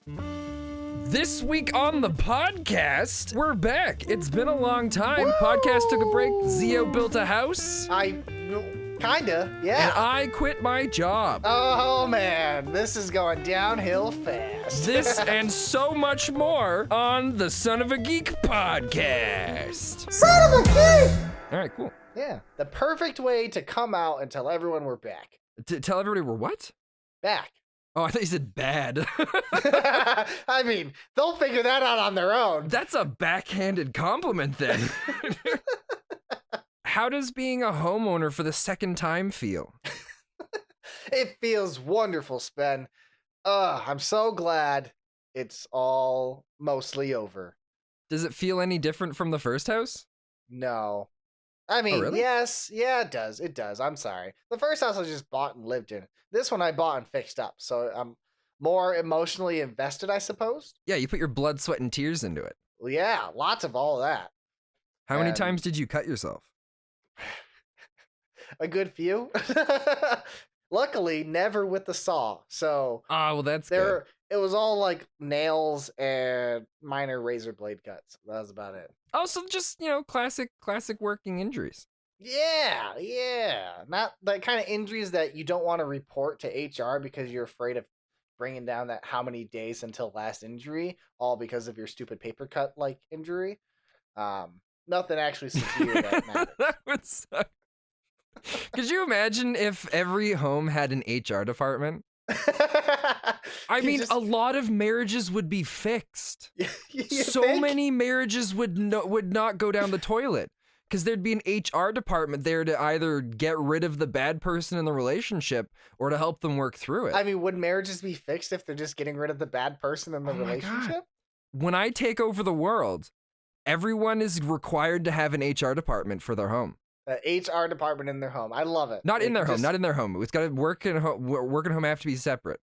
This week on the podcast, we're back. It's been a long time. Woo! Podcast took a break. Zio built a house. Kinda, yeah. And I quit my job. Oh man, this is going downhill fast. This and so much more on the Son of a Geek podcast. Son of a geek! All right, cool. Yeah, the perfect way to come out and tell everyone we're back. Tell everybody we're what? Back. Oh, I thought you said bad. I mean, they'll figure that out on their own. That's a backhanded compliment then. How does being a homeowner for the second time feel? It feels wonderful, Spen. I'm so glad it's all mostly over. Does it feel any different from the first house? No. I mean, really? yes, yeah, it does. It does. I'm sorry. The first house I just bought and lived in. This one I bought and fixed up, so I'm more emotionally invested, I suppose. Yeah, you put your blood, sweat, and tears into it. Well, yeah, lots of all of that. How many times did you cut yourself? A good few. Luckily, never with the saw. So well, that's good. It was all like nails and minor razor blade cuts. That was about it. Oh, so just, classic working injuries. Yeah. Not that kind of injuries that you don't want to report to HR because you're afraid of bringing down that how many days until last injury, all because of your stupid paper cut like injury. Nothing actually severe that matters. That would suck. Could you imagine if every home had an HR department? I mean, a lot of marriages would be fixed. So many marriages would not go down the toilet because there'd be an HR department there to either get rid of the bad person in the relationship or to help them work through it. I mean, would marriages be fixed if they're just getting rid of the bad person in the relationship? God. When I take over the world, everyone is required to have an HR department for their home. The HR department in their home. I love it. Not in their home. It's got to work and home have to be separate.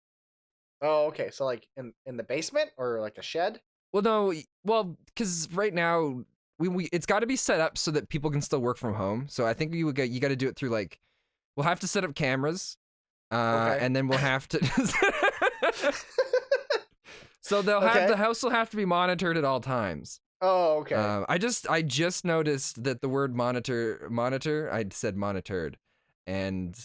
Oh, okay. So like in the basement or like a shed? Well, no. Well, because right now it's got to be set up so that people can still work from home. So I think you got to do it through we'll have to set up cameras, Okay. and then we'll have to. So the house will have to be monitored at all times. Oh, okay. I just noticed that the word monitor, I said monitored, and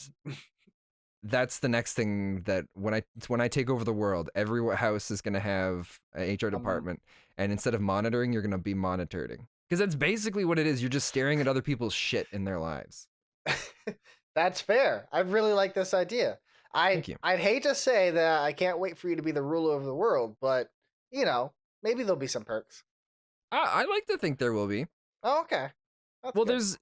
that's the next thing that when I take over the world, every house is gonna have an HR department, and instead of monitoring, you're gonna be monitoring, because that's basically what it is. You're just staring at other people's shit in their lives. That's fair. I really like this idea. Thank you. I'd hate to say that I can't wait for you to be the ruler of the world, but maybe there'll be some perks. I like to think there will be. Oh, okay. That's Well, good. there's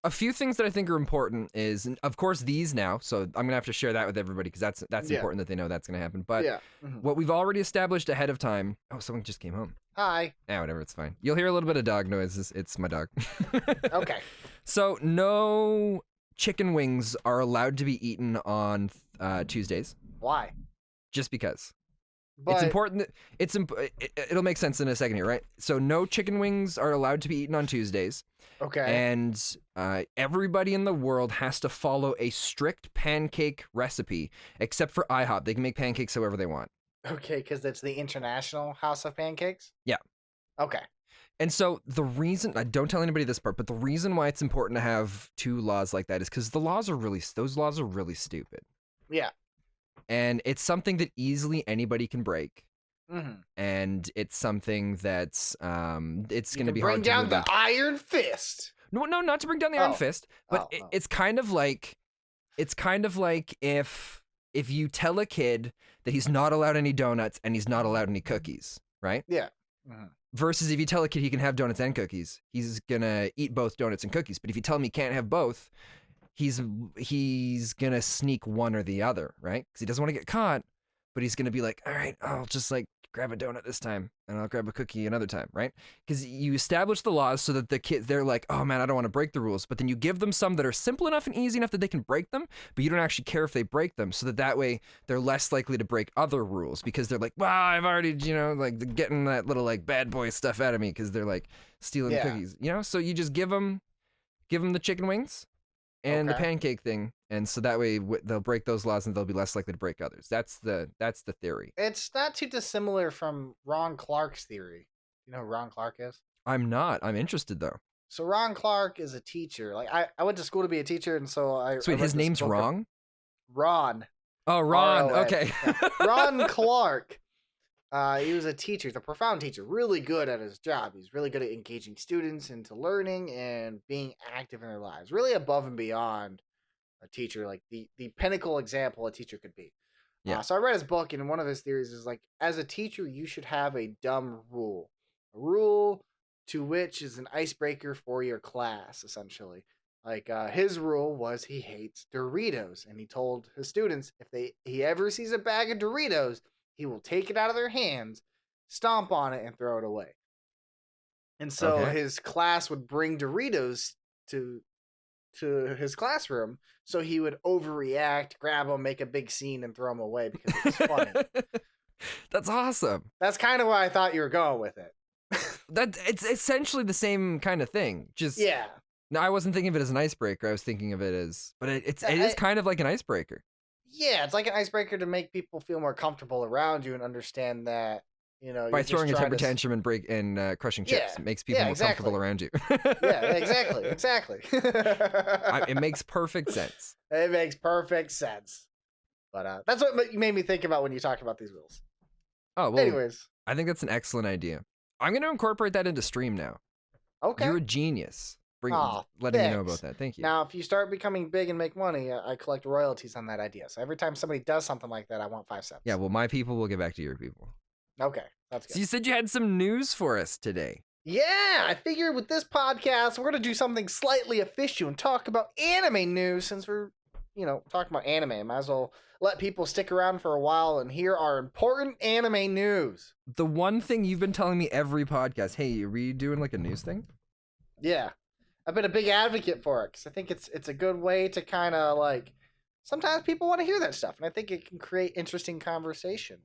a few things that I think are important is, of course, these now. So I'm gonna have to share that with everybody because that's important that they know that's gonna happen. But what we've already established ahead of time. Oh, someone just came home. Hi. Whatever, it's fine. You'll hear a little bit of dog noises. It's my dog. Okay. So no chicken wings are allowed to be eaten on Tuesdays. Why? Just because. But It's important that it'll make sense in a second here, right? So no chicken wings are allowed to be eaten on Tuesdays. Okay. And everybody in the world has to follow a strict pancake recipe, except for IHOP. They can make pancakes however they want. Okay, because it's the International House of Pancakes? Yeah. Okay. And so the reason, don't tell anybody this part, but the reason why it's important to have two laws like that is because those laws are really stupid. Yeah. And it's something that easily anybody can break. Mm-hmm. And it's something that's it's going to be hard bring to down move the on. Iron Fist. No, not to bring down the Iron Fist, but Oh. it's kind of like if you tell a kid that he's not allowed any donuts and he's not allowed any cookies, right? Yeah. Mm-hmm. Versus if you tell a kid he can have donuts and cookies, he's gonna eat both donuts and cookies. But if you tell him he can't have both, he's gonna sneak one or the other, right? Because he doesn't want to get caught, but he's gonna be like, all right, I'll just grab a donut this time and I'll grab a cookie another time, right? Because you establish the laws so that the kids, they're like, oh man, I don't want to break the rules, but then you give them some that are simple enough and easy enough that they can break them, but you don't actually care if they break them, so that way they're less likely to break other rules because they're like, well, I've already, getting that little bad boy stuff out of me because they're stealing the cookies, so you just give them the chicken wings and the pancake thing, and so that way they'll break those laws and they'll be less likely to break others. That's the theory. It's not too dissimilar from Ron Clark's theory. You know who Ron Clark is? I'm not. I'm interested though. So Ron Clark is a teacher. Like I went to school to be a teacher, and so I. So wait, his name's wrong? Ron. Oh, Ron. R-O-N. Okay. Yeah. Ron Clark. He was a teacher. He's a profound teacher. Really good at his job. He's really good at engaging students into learning and being active in their lives. Really above and beyond a teacher, like the pinnacle example a teacher could be. Yeah. So I read his book, and one of his theories is like, as a teacher, you should have a dumb rule. A rule to which is an icebreaker for your class, essentially. Like his rule was he hates Doritos, and he told his students if he ever sees a bag of Doritos, he will take it out of their hands, stomp on it, and throw it away. And so his class would bring Doritos to his classroom, so he would overreact, grab them, make a big scene, and throw them away because it was funny. That's awesome. That's kind of where I thought you were going with it. It's essentially the same kind of thing. Just yeah. No, I wasn't thinking of it as an icebreaker. I was thinking of it as, but it is kind of like an icebreaker. Yeah, it's like an icebreaker to make people feel more comfortable around you and understand that, you know, by throwing a temper tantrum and crushing chips, it makes people more comfortable around you. Yeah, exactly. It makes perfect sense. It makes perfect sense. But that's what made me think about when you talk about these rules. Oh, well, anyways. I think that's an excellent idea. I'm going to incorporate that into stream now. Okay. You're a genius. Letting me know about that. Thank you. Now, if you start becoming big and make money, I collect royalties on that idea. So every time somebody does something like that, I want 5 cents. Yeah, well, my people will get back to your people. Okay, that's good. So you said you had some news for us today. Yeah, I figured with this podcast, we're going to do something slightly official and talk about anime news. Since we're, talking about anime, I might as well let people stick around for a while and hear our important anime news. The one thing you've been telling me every podcast, hey, are we doing like a news thing? Yeah. I've been a big advocate for it because I think it's a good way to kind of like, sometimes people want to hear that stuff, and I think it can create interesting conversation.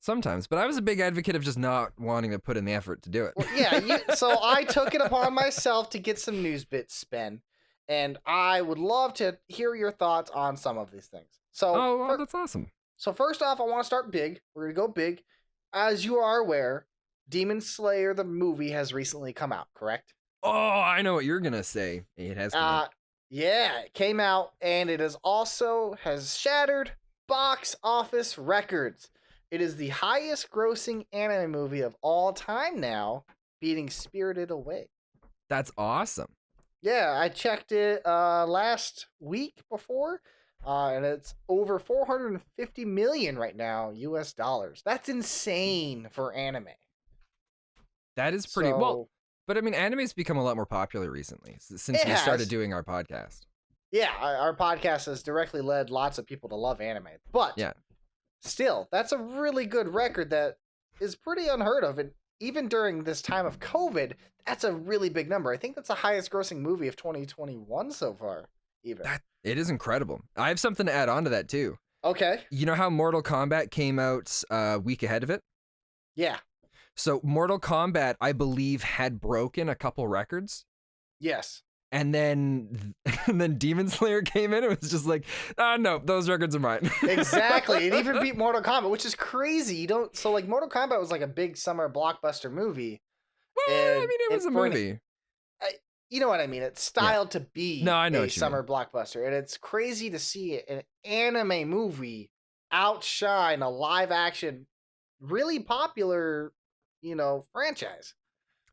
Sometimes, but I was a big advocate of just not wanting to put in the effort to do it. Well, yeah, so I took it upon myself to get some news bits, Spen, and I would love to hear your thoughts on some of these things. So, that's awesome. So first off, I want to start big. We're going to go big. As you are aware, Demon Slayer, the movie, has recently come out, correct? Oh, I know what you're going to say. It has come out. Yeah, it came out, and it has shattered box office records. It is the highest grossing anime movie of all time now, beating Spirited Away. That's awesome. Yeah, I checked it last week before, and it's over 450 million right now, US dollars. That's insane for anime. That is pretty well. But I mean, anime's become a lot more popular recently since we started doing our podcast. Yeah, our podcast has directly led lots of people to love anime. But still, that's a really good record that is pretty unheard of. And even during this time of COVID, that's a really big number. I think that's the highest grossing movie of 2021 so far, even. It is incredible. I have something to add on to that, too. Okay. You know how Mortal Kombat came out a week ahead of it? Yeah. So Mortal Kombat, I believe, had broken a couple records. Yes. And then Demon Slayer came in and was just like, no, those records are mine. Exactly. It even beat Mortal Kombat, which is crazy. Mortal Kombat was like a big summer blockbuster movie. Well, I mean, it was a movie. You know what I mean? It's styled to be a summer blockbuster. And it's crazy to see an anime movie outshine a live action, really popular franchise.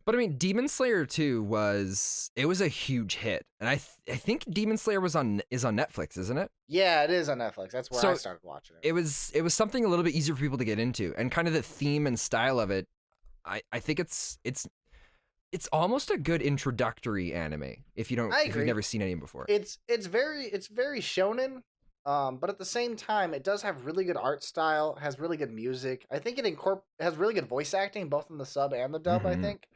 But I mean, Demon Slayer 2 was a huge hit, and I think Demon Slayer is on Netflix, isn't it? Yeah, it is on Netflix. That's where I started watching it. It was something a little bit easier for people to get into, and kind of the theme and style of it. I think it's almost a good introductory anime if you've never seen any before. It's very shonen. But at the same time, it does have really good art style, has really good music. I think it has really good voice acting, both in the sub and the dub, I think.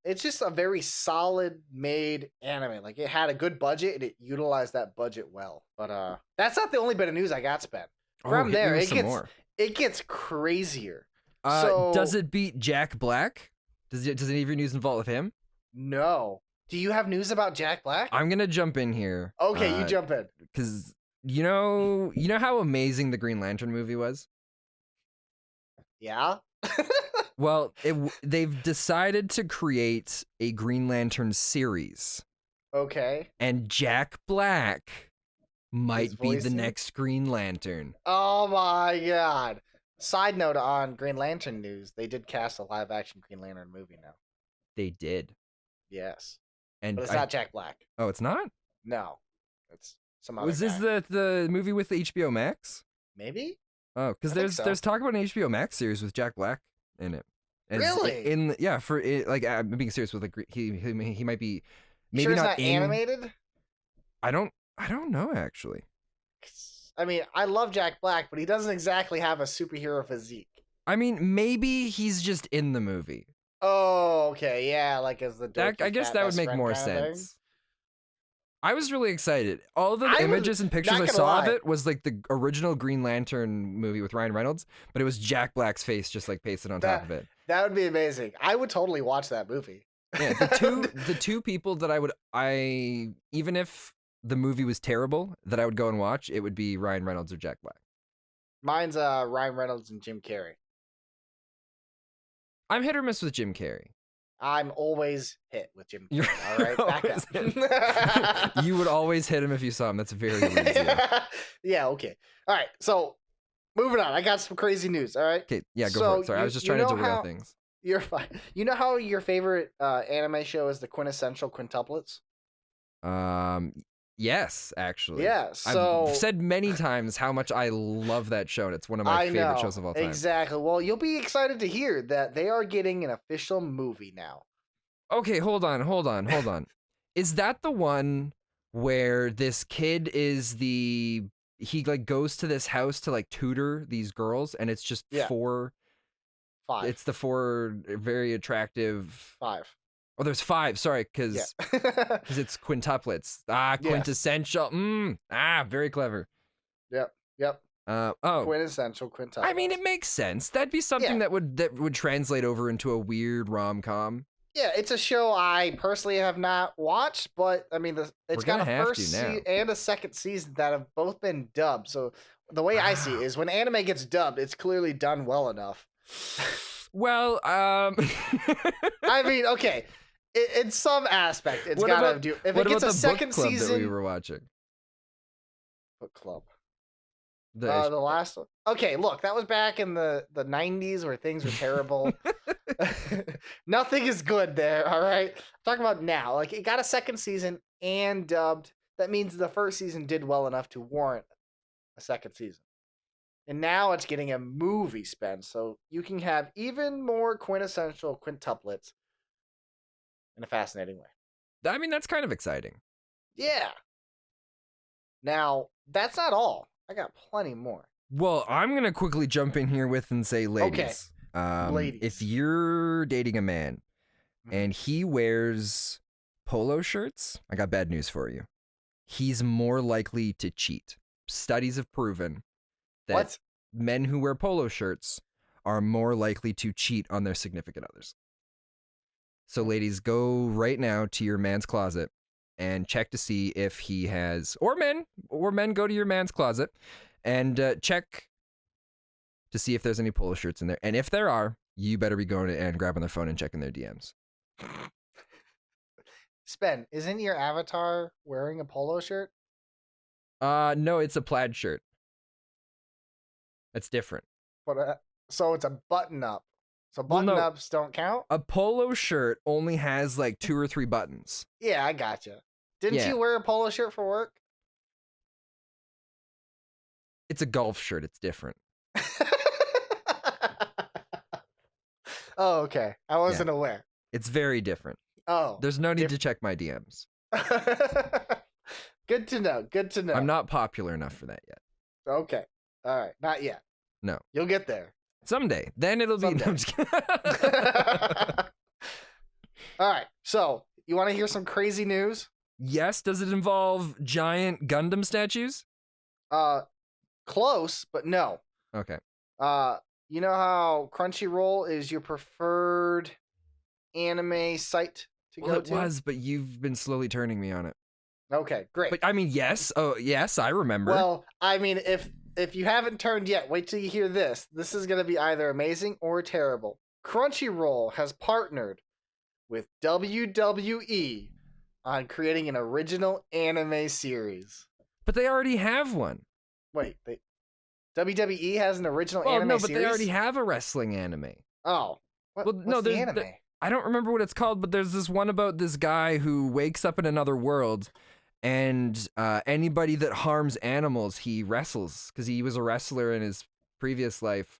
It's just a very solid made anime. Like, it had a good budget, and it utilized that budget well. But that's not the only bit of news I got, Spen. From there, it gets crazier. Does it beat Jack Black? Does any of your news involve him? No. Do you have news about Jack Black? I'm gonna jump in here. Okay, you jump in. Because you know how amazing the Green Lantern movie was. Yeah. Well, they've decided to create a Green Lantern series, Okay. and Jack Black might be the voicing? next Green Lantern. Oh my god. Side note on Green Lantern news, they did cast a live action Green Lantern movie now. They did. Yes. And But it's not Jack Black. Oh, it's not? No. It's some other Was this guy. the movie with the HBO Max? Maybe? Oh, because I think there's so. talk about an HBO Max series with Jack Black in it. Really? Yeah, for it, like I'm being serious with like he might be maybe Sure it's not not in. animated? I don't know actually. I mean, I love Jack Black, but he doesn't exactly have a superhero physique. I mean, maybe he's just in the movie. Oh, okay, yeah, like as the That, dorky I guess fat that would best make friend more kinda thing. sense. I was really excited. All the I was images and pictures not I gonna saw of lie. it was like the original Green Lantern movie with Ryan Reynolds, but it was Jack Black's face just like pasted on top of it. That would be amazing. I would totally watch that movie. Yeah, the two people that I even if the movie was terrible that I would go and watch, it would be Ryan Reynolds or Jack Black. Mine's Ryan Reynolds and Jim Carrey. I'm hit or miss with Jim Carrey. I'm always hit with Jim You're Carrey. All right, back always up. You would always hit him if you saw him. That's very rude. Yeah, okay. All right, so moving on. I got some crazy news, all right? Okay, yeah, go So for it. Sorry, I you- was just you trying to know derail how- things. You're fine. You know how your favorite anime show is the quintessential quintuplets? Yes, actually. Yeah, so I've said many times how much I love that show, and it's one of my I favorite know, shows of all time. Exactly. Well, you'll be excited to hear that they are getting an official movie now. Okay, hold on. Is that the one where this kid is he like goes to this house to like tutor these girls, and it's just Yeah. four. 5. It's the 4 very attractive. 5. Oh, there's 5. Sorry, because Yeah. it's quintuplets. Ah, Yes. quintessential. Very clever. Yep. Oh, Quintessential quintuplets. I mean, it makes sense. That'd be something Yeah. that would translate over into a weird rom-com. Yeah, it's a show I personally have not watched, but I mean, it's got gonna a have first to now. and a second season that have both been dubbed. So the way I see it is when anime gets dubbed, it's clearly done well enough. Well, I mean, okay, in some aspect, it's What gotta about- do. If what it gets about a the second book club season, that we were watching? book club. The The last one. Okay, look, that was back in the 90s where things were terrible. Nothing is good there, all right? I'm talking about now. Like, it got a second season and dubbed. That means the first season did well enough to warrant a second season. And now it's getting a movie Spen, so you can have even more quintessential quintuplets in a fascinating way. I mean, that's kind of exciting. Yeah. Now, that's not all. I got plenty more. Well, I'm gonna quickly jump in here with and say, ladies, Ladies. if you're dating a man and he wears polo shirts, I got bad news for you. He's more likely to cheat. Studies have proven that What? men who wear polo shirts are more likely to cheat on their significant others. So, ladies, go right now to your man's closet and check to see if he has, or men go to your man's closet and check to see if there's any polo shirts in there. And if there are, you better be going and grabbing their phone and checking their DMs. Spen, isn't your avatar wearing a polo shirt? No, it's a plaid shirt. That's different. But so it's a button up. So Well, no. button ups don't count? A polo shirt only has like 2 or 3 buttons. Yeah, I gotcha. Didn't Yeah. you wear a polo shirt for work? It's a golf shirt. It's different. Oh, okay. I wasn't aware. It's very different. Oh. There's no need to check my DMs. Good to know. Good to know. I'm not popular enough for that yet. Okay. All right. Not yet. No. You'll get there. Someday. Then it'll be. No, I'm just kidding. All right. So, you want to hear some crazy news? Yes. Does it involve giant Gundam statues? Close, but no. Okay. You know how Crunchyroll is your preferred anime site to Well, go it to? was, but you've been slowly turning me on it. Okay, great. But I mean, yes. Oh, yes, I remember. Well, I mean, if you haven't turned yet, wait till you hear this. This is going to be either amazing or terrible. Crunchyroll has partnered with WWE on creating an original anime series. But they already have one. Wait, WWE has an original Well, anime no, but series? they already have a wrestling anime. Oh. What's the anime? I don't remember what it's called, but there's this one about this guy who wakes up in another world, and anybody that harms animals, he wrestles, because he was a wrestler in his previous life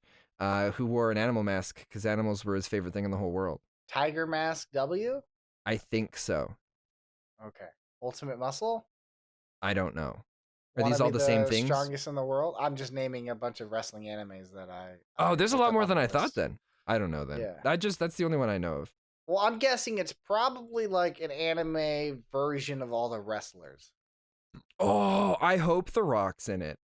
who wore an animal mask because animals were his favorite thing in the whole world. Tiger Mask W? I think so. Okay. Ultimate Muscle? I don't know. Are Wanna these all be the same things? Strongest in the world? I'm just naming a bunch of wrestling animes that I Oh, there's a looked lot up more on than the I thought list. then. I don't know then. Yeah. That's the only one I know of. Well, I'm guessing it's probably like an anime version of all the wrestlers. Oh, I hope The Rock's in it.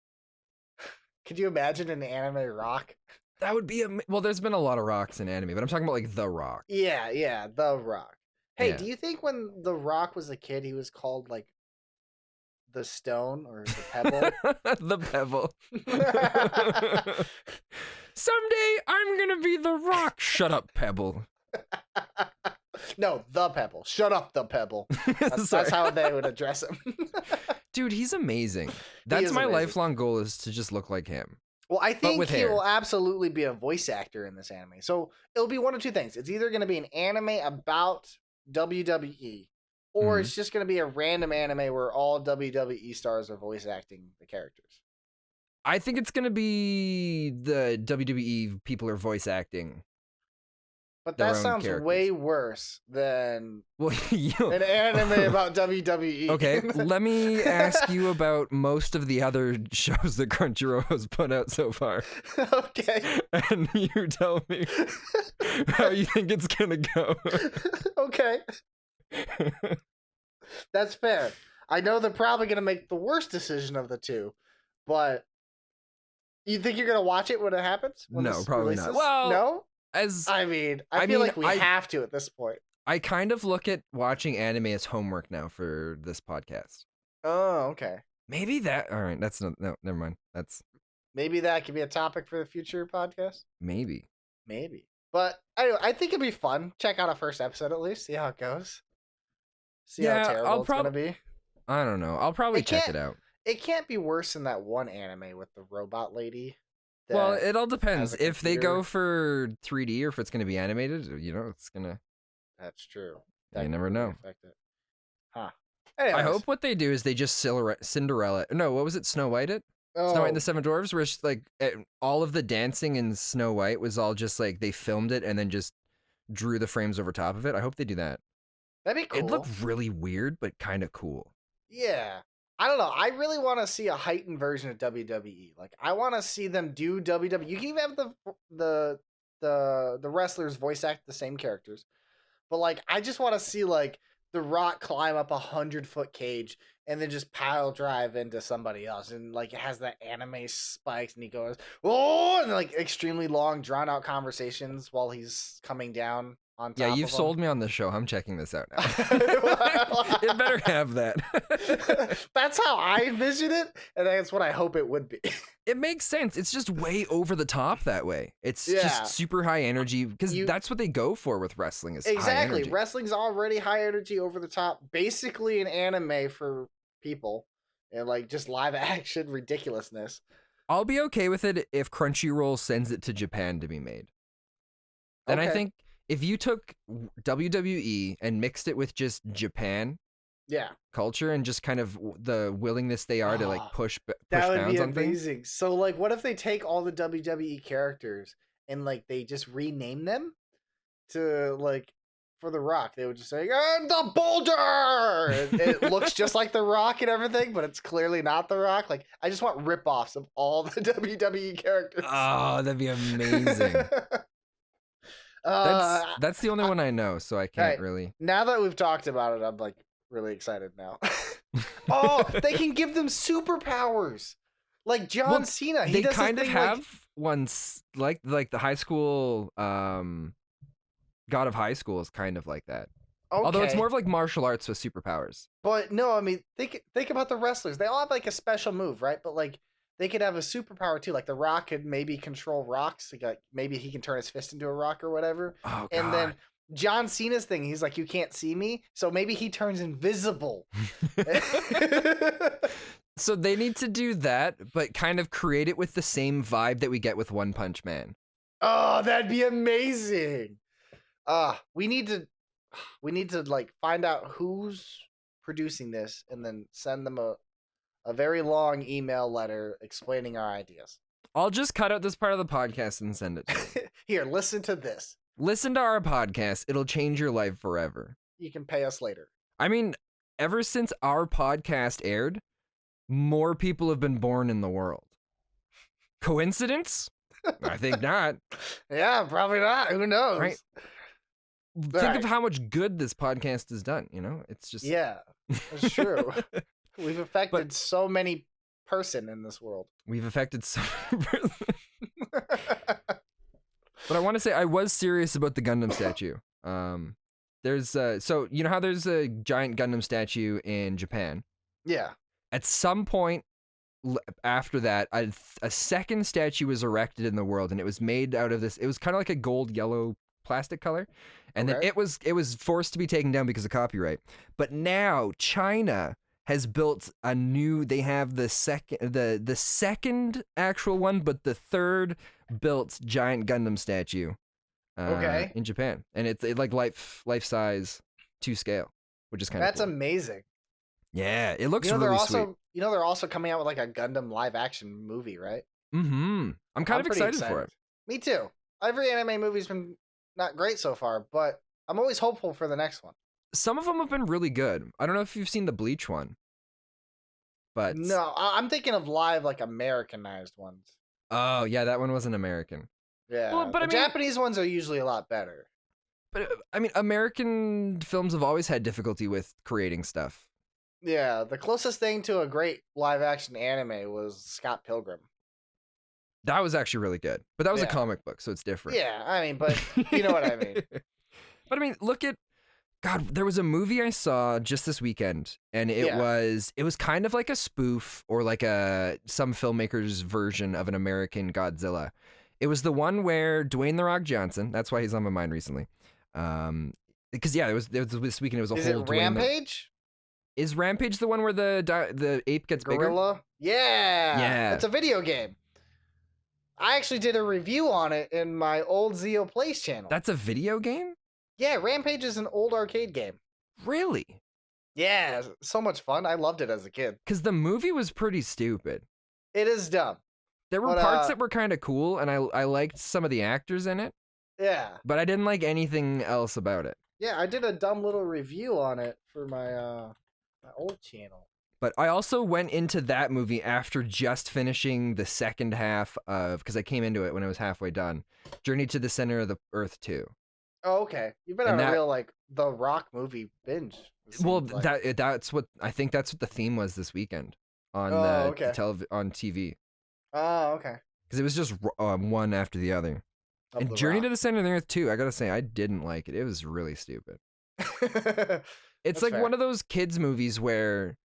Could you imagine an anime Rock? That would be well, there's been a lot of rocks in anime, but I'm talking about like The Rock. Yeah, The Rock. Hey, Yeah. do you think when The Rock was a kid, he was called like the Stone or the Pebble? The Pebble. Someday I'm gonna be The Rock. Shut up, Pebble. No, the Pebble. Shut up, the Pebble. That's Sorry. how they would address him. Dude, he's amazing. That's is my amazing. lifelong goal, is to just look like him. Well, I think with he hair. will absolutely be a voice actor in this anime. So it'll be one of two things. It's either going to be an anime about WWE, or Mhm. it's just going to be a random anime where all WWE stars are voice acting the characters. I think it's gonna be the WWE people are voice acting. But Their that own sounds characters. way worse than Well, an anime about WWE. Okay, let me ask you about most of the other shows that Crunchyroll has put out so far. Okay. And you tell me how you think it's gonna go. Okay. That's fair. I know they're probably going to make the worst decision of the two, but you think you're going to watch it when it happens? When No, this probably not. releases? Well, no? As I feel like we have to at this point. I kind of look at watching anime as homework now for this podcast. Oh, okay. Maybe that. All right, that's no, never mind. That's Maybe that could be a topic for the future podcast. maybe. Maybe. But anyway, I think it'd be fun. Check out a first episode at least. See how it goes. See Yeah, how terrible I'll it's going to be. I don't know. I'll probably It check can't- it out. It can't be worse than that one anime with the robot lady. Well, that it all depends. has a If they computer. go for 3D or if it's going to be animated, it's gonna. That's true. You That could never really know. affect it. Huh. I Anyways. hope what they do is they just Cinderella. No, what was it? Snow White it? Snow White and the Seven Dwarfs, where it's like all of the dancing in Snow White was all just like they filmed it and then just drew the frames over top of it. I hope they do that. That'd be cool. It'd look really weird, but kind of cool. Yeah. I don't know. I really want to see a heightened version of WWE. Like, I want to see them do WWE. You can even have the wrestlers voice act the same characters, but like, I just want to see like The Rock climb up 100-foot cage and then just pile drive into somebody else, and like it has that anime spikes, and he goes oh, and like extremely long, drawn out conversations while he's coming down on top. Yeah, you've of him. sold me on the show. I'm checking this out now. It better have that. That's how I envision it, and that's what I hope it would be. It makes sense. It's just way over the top that way. It's Yeah. just super high energy because You- that's what they go for with wrestling. Is high Exactly. energy. Wrestling's already high energy, over the top, basically an anime for people, and like just live action ridiculousness. I'll be okay with it if Crunchyroll sends it to Japan to be made. Then I Okay. think if you took WWE and mixed it with just Japan Yeah, culture and just kind of the willingness they are to like Ah, push that would bounds be on things. amazing. So like, what if they take all the WWE characters and like they just rename them to like for The Rock? They would just say, "And the Boulder." And it looks just like The Rock and everything, but it's clearly not The Rock. Like, I just want ripoffs of all the WWE characters. Oh, that'd be amazing. That's the only one I know, so I can't Hey, really. Now that we've talked about it, I'm like really excited now. Oh, they can give them superpowers, like John Well, Cena. He They does kind of thing have like, ones like the high school God of High School is kind of like that. Although it's Okay. more of like martial arts with superpowers. But no, I mean, think about the wrestlers. They all have like a special move, right? But like they could have a superpower too. Like The Rock could maybe control rocks. Like maybe he can turn his fist into a rock or whatever. Oh And god. then John Cena's thing, he's like, you can't see me, so maybe he turns invisible. So they need to do that, but kind of create it with the same vibe that we get with One Punch Man. Oh, that'd be amazing. We need to like find out who's producing this and then send them a very long email letter explaining our ideas. I'll just cut out this part of the podcast and send it to you. Here, listen to this. Listen to our podcast. It'll change your life forever. You can pay us later. I mean, ever since our podcast aired, more people have been born in the world. Coincidence? I think not. Yeah, probably not. Who knows? Right. Think of how much good this podcast has done, you know? It's just Yeah, that's true. We've affected so many person in this world. We've affected so But I want to say I was serious about the Gundam statue. There's so you know how there's a giant Gundam statue in Japan? Yeah. At some point after that, a second statue was erected in the world, and it was made out of this. It was kind of like a gold yellow plastic color, and then it was forced to be taken down because of copyright. But now China has built a new. They have the second actual one, but the third built giant Gundam statue. In Japan, and it's like life size to scale, which is kind of That's amazing. Yeah, it looks really sweet. You know they're also coming out with like a Gundam live action movie, right? Mm-hmm. I'm kind of excited for it. Me too. Every anime movie's been not great so far, but I'm always hopeful for the next one. Some of them have been really good. I don't know if you've seen the Bleach one, but no, I'm thinking of live like Americanized ones. Oh yeah, that one wasn't American. Yeah, well, but Japanese ones are usually a lot better. But I mean, American films have always had difficulty with creating stuff. Yeah, the closest thing to a great live action anime was Scott Pilgrim. That was actually really good, but that was a comic book, so it's different. Yeah, I mean, but you know what I mean. But I mean, look at God. There was a movie I saw just this weekend, and it was kind of like a spoof or like some filmmaker's version of an American Godzilla. It was the one where Dwayne "The Rock" Johnson. That's why he's on my mind recently. Because there was this weekend. It was a whole Is it Rampage? Is Rampage the one where the ape gets Gorilla? bigger? Yeah. It's a video game. I actually did a review on it in my old Zeo Plays channel. That's a video game? Yeah, Rampage is an old arcade game. Really? Yeah, so much fun. I loved it as a kid. Because the movie was pretty stupid. It is dumb. There were parts that were kind of cool, and I liked some of the actors in it. Yeah. But I didn't like anything else about it. Yeah, I did a dumb little review on it for my my old channel. But I also went into that movie after just finishing the second half of, because I came into it when I was halfway done, Journey to the Center of the Earth 2. Oh, okay. You've been on a real, like, The Rock movie binge. Well, that's what, I think that's what the theme was this weekend on on TV. Oh, okay. Because it was just one after the other. And Journey to the Center of the Earth 2, I gotta say, I didn't like it. It was really stupid. It's like one of those kids movies where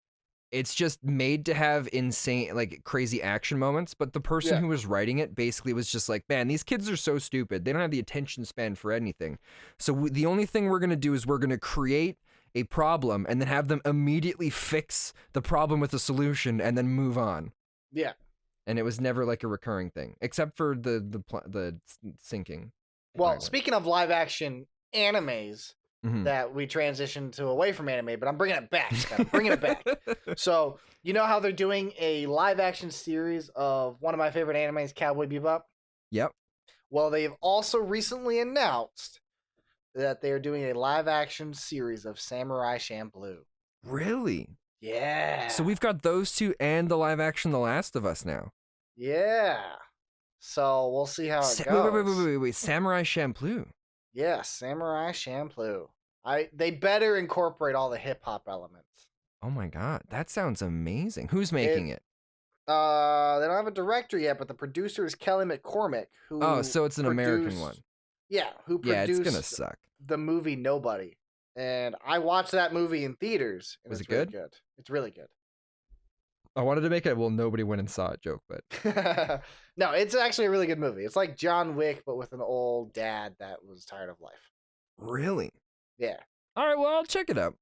it's just made to have insane, like crazy action moments, but the person who was writing it basically was just like, man, these kids are so stupid. They don't have the attention span for anything. So the only thing we're going to do is we're going to create a problem and then have them immediately fix the problem with a solution and then move on. Yeah. And it was never like a recurring thing, except for the sinking. Well, speaking of live action animes, that we transitioned to away from anime, but I'm bringing it back. I'm bringing it back. So, you know how they're doing a live action series of one of my favorite animes, Cowboy Bebop? Yep. Well, they've also recently announced that they're doing a live action series of Samurai Champloon. Really? Yeah. So we've got those two and the live action The Last of Us now. Yeah. So we'll see how it goes. Wait. Samurai Champloon. Yeah, Samurai Champloon. They better incorporate all the hip hop elements. Oh my god, that sounds amazing. Who's making it? They don't have a director yet, but the producer is Kelly McCormick, who so it's an American one. Yeah, who produced it's gonna suck. the movie Nobody. and I watched that movie in theaters. And Was it's it really good? good. It's really good. I wanted to make it, well, nobody went and saw it joke, but No, it's actually a really good movie. It's like John Wick, but with an old dad that was tired of life. really? Yeah. All right, well, I'll check it out.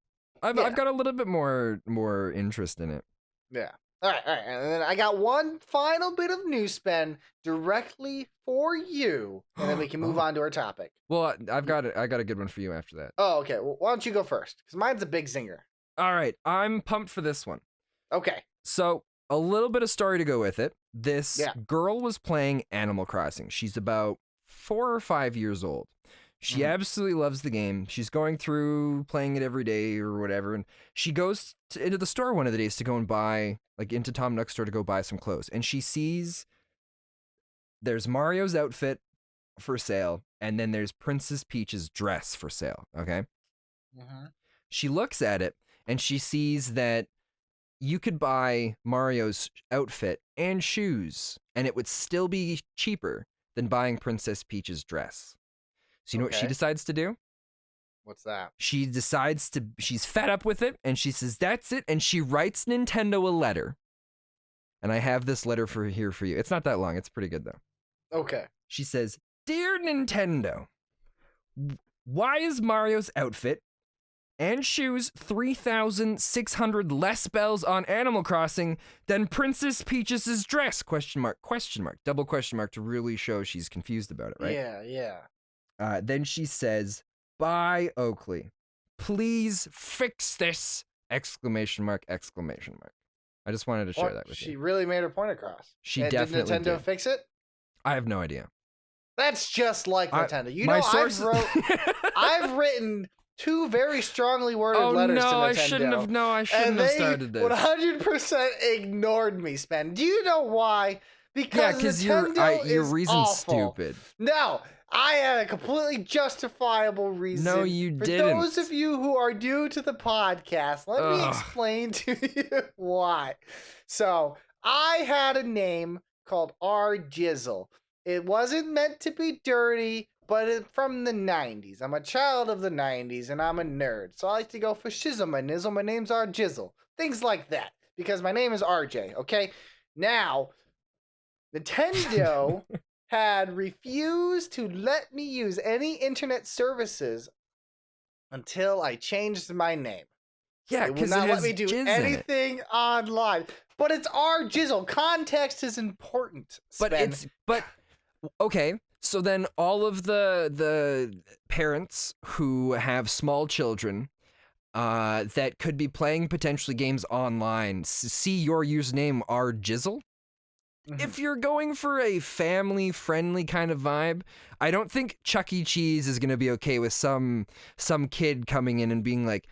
I've got a little bit more interest in it. Yeah. All right. And then I got one final bit of news, Spen, directly for you, and then we can move on to our topic. Well, I got a good one for you after that. Oh, okay. Well, why don't you go first? Because mine's a big zinger. All right, I'm pumped for this one. Okay. So, a little bit of story to go with it. This girl was playing Animal Crossing. She's about 4 or 5 years old. She absolutely loves the game. She's going through playing it every day or whatever. And she goes into the store one of the days to go and buy, like into Tom Nook's store to go buy some clothes. And she sees there's Mario's outfit for sale. And then there's Princess Peach's dress for sale. Okay. She looks at it and she sees that you could buy Mario's outfit and shoes, and it would still be cheaper than buying Princess Peach's dress. So you know what she decides to do? What's that? She's fed up with it, and she says, that's it, and she writes Nintendo a letter. And I have this letter here for you. It's not that long. It's pretty good, though. Okay. She says, Dear Nintendo, why is Mario's outfit and shoes 3,600 less bells on Animal Crossing than Princess Peach's dress? Question mark, double question mark to really show she's confused about it, right? Yeah. Then she says, bye, Oakley. Please fix this! Exclamation mark. I just wanted to share that with you. She really made her point across. She and definitely did Nintendo fix it? I have no idea. That's just like Nintendo. You my know, sources... I've written 2 very strongly worded letters to Nintendo. I shouldn't have started this. 100% ignored me, Spen. Do you know why? Because Nintendo your is reason's awful. Stupid. No, I had a completely justifiable reason. No, you didn't. For those of you who are new to the podcast, let me explain to you why. So, I had a name called R. Jizzle. It wasn't meant to be dirty, but it's from the 90s. I'm a child of the 90s, and I'm a nerd. So I like to go for shizzle my nizzle. My name's R. Jizzle. Things like that. Because my name is RJ, okay? Now, Nintendo had refused to let me use any internet services until I changed my name. Yeah, because it has let me do anything online. But it's R. Jizzle. Context is important, Spen. But okay. So then all of the parents who have small children that could be playing potentially games online see your username R. Jizzle. If you're going for a family-friendly kind of vibe, I don't think Chuck E. Cheese is going to be okay with some kid coming in and being like,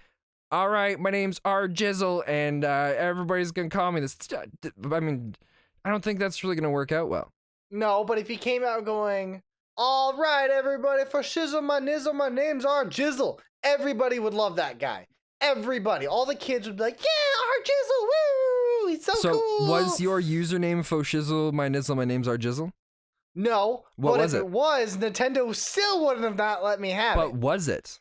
all right, my name's R. Jizzle, and everybody's going to call me this. I mean, I don't think that's really going to work out well. No, but if he came out going, all right, everybody, for shizzle my nizzle, my name's R. Jizzle, everybody would love that guy. Everybody. All the kids would be like, yeah, R. Jizzle, woo! He's so cool! So, was your username Foshizzle, my nizzle, my name's R. Jizzle? No. What was it? If it was, Nintendo still wouldn't have not let me have it. But was it?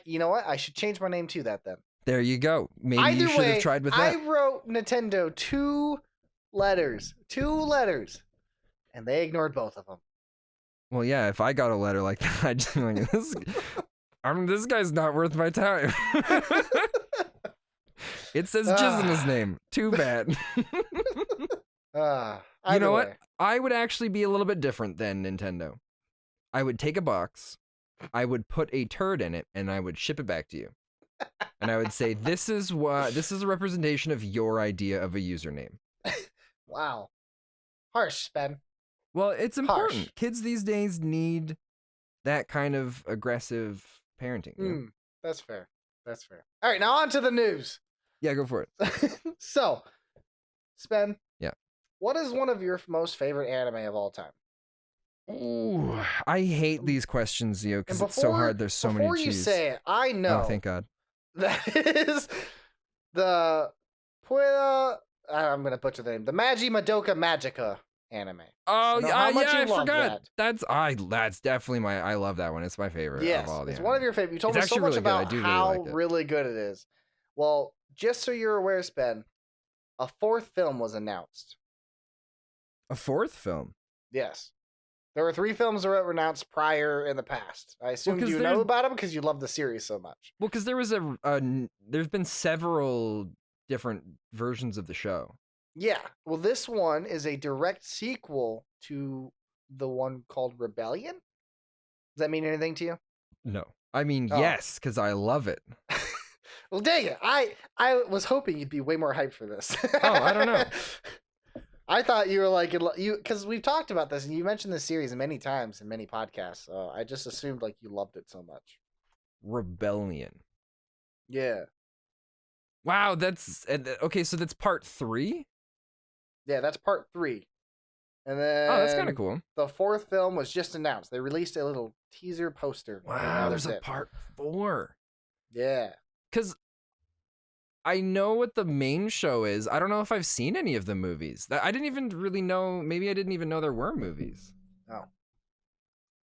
You know what? I should change my name to that then. There you go. Maybe you should have tried with that. I wrote Nintendo 2 letters. And they ignored both of them. Well, yeah, if I got a letter like that, I'd just be like, this guy's not worth my time. It says Jizz in his name. Too bad. You know what? I would actually be a little bit different than Nintendo. I would take a box, I would put a turd in it, and I would ship it back to you. And I would say, this is a representation of your idea of a username. Wow. Harsh, Spen. Well, it's important. Harsh. Kids these days need that kind of aggressive parenting. You know? That's fair. All right, now on to the news. Yeah, go for it. So, Spen. Yeah. What is one of your most favorite anime of all time? Ooh, I hate these questions, Zio, because it's so hard. There's so many to choose. Before you say it, I know. Oh, thank God. That is the I'm going to butcher the name. The MADOKA Magica anime. Oh, know how much yeah, you I love forgot. that. That's definitely I love that one. It's my favorite of Yes, all the it's anime. one of your favorite. You told It's me so actually much really good. I about do really how like it. really good it is. Well, just so you're aware, Spen, a fourth film was announced. A fourth film? Yes. There were 3 films that were announced prior in the past. I assumed 'cause you know about them because you love the series so much. Well, because there was there's been several different versions of the show. Yeah. Well, this one is a direct sequel to the one called Rebellion. Does that mean anything to you? No. I mean, Oh. yes, because I love it. Well, dang it. I was hoping you'd be way more hyped for this. Oh, I don't know. I thought you were like you because we've talked about this and you mentioned this series many times in many podcasts. So I just assumed like you loved it so much. Rebellion. Yeah, Wow, that's okay. So that's part 3. yeah, that's part 3, and then Oh, that's kind of cool. the 4th film was just announced. They released a little teaser poster. and Wow, that there's was a it. part 4. Yeah, Because I know what the main show is. I don't know if I've seen any of the movies. I didn't even really know. Maybe I didn't even know there were movies. oh.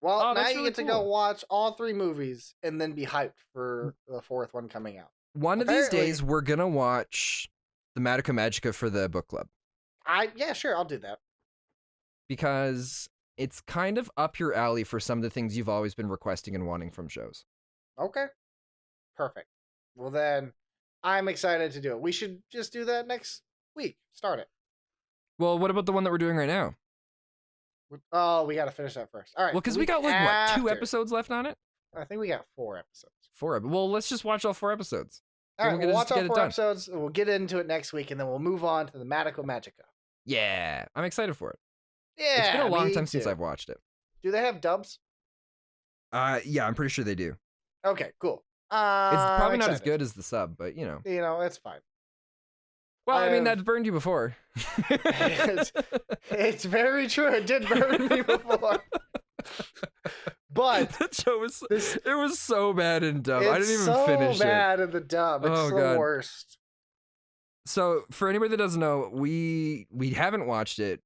Well, Oh, now that's you really get to go cool. watch all 3 movies and then be hyped for the 4th one coming out. One of these Apparently- days, we're gonna watch the Madoka Magica for the book club Yeah, sure, I'll do that. because it's kind of up your alley for some of the things you've always been requesting and wanting from shows. Okay. Perfect. Well, then I'm excited to do it. We should just do that next week. Start it. Well, what about the one that we're doing right now? Oh, we got to finish that first. All right. Well, because we week got like what, 2 after. episodes left on it? I think we got 4 episodes. 4. Well, let's just watch all 4 episodes. All Then right, we'll we'll get watch to all get it 4 done. episodes. We'll get into it next week, and then we'll move on to the MADOKA Magica. Yeah, I'm excited for it. Yeah, It's been a long me time since too. I've watched it. Do they have dubs? Yeah, I'm pretty sure they do. Okay, cool. It's probably I'm not as excited. good as the sub, but you know. You know, it's fine. Well, I mean, I've- that's burned you before. It's very true. It did burn me before. But that show was this- it was so bad in dub. I didn't even so finish it. bad in the dub. It's Oh, the God. worst. So, for anybody that doesn't know, we haven't watched it.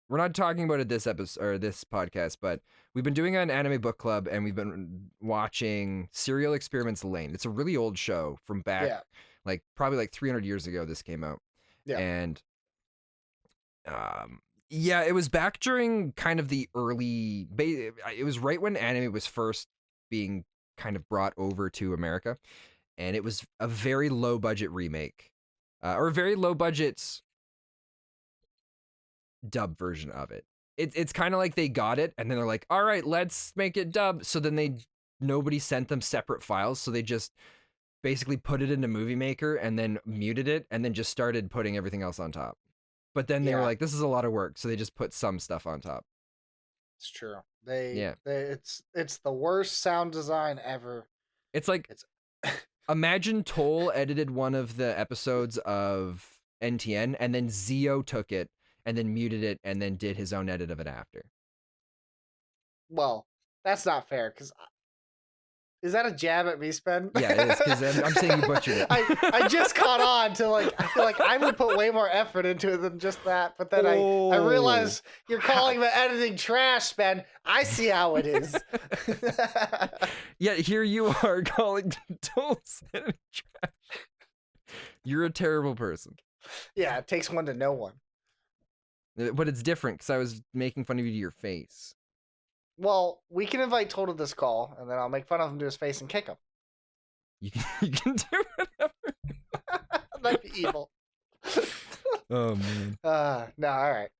We're not talking about it this episode or this podcast, but we've been doing an anime book club and we've been watching Serial Experiments Lain. It's a really old show from back Yeah. like probably like 300 years ago this came out. Yeah. And yeah, it was back during kind of the early it was right when anime was first being kind of brought over to America, and it was a very low budget remake. Or a very low budget dub version of it. It's kind of like they got it and then they're like, all right, let's make it dub. So then nobody sent them separate files. So they just basically put it into Movie Maker and then muted it and then just started putting everything else on top. But then they were Yeah. like, this is a lot of work. So they just put some stuff on top. It's true. Yeah. It's the worst sound design ever. It's like, It's imagine Toll edited one of the episodes of NTN and then Zio took it and then muted it and then did his own edit of it after. well, that's not fair because is that a jab at me, Spen? Yeah, it is, because I'm saying you butchered it. I just caught on to like I feel like I would put way more effort into it than just that, but then I Oh. realize you're calling the editing trash, Spen. I see how it is. Yet here you are calling Toll's editing trash. You're a terrible person. Yeah, it takes one to know one. But it's different because I was making fun of you to your face. Well, we can invite Toll to this call, and then I'll make fun of him to his face and kick him. You can do whatever. That'd be evil. Oh, man. No, all right.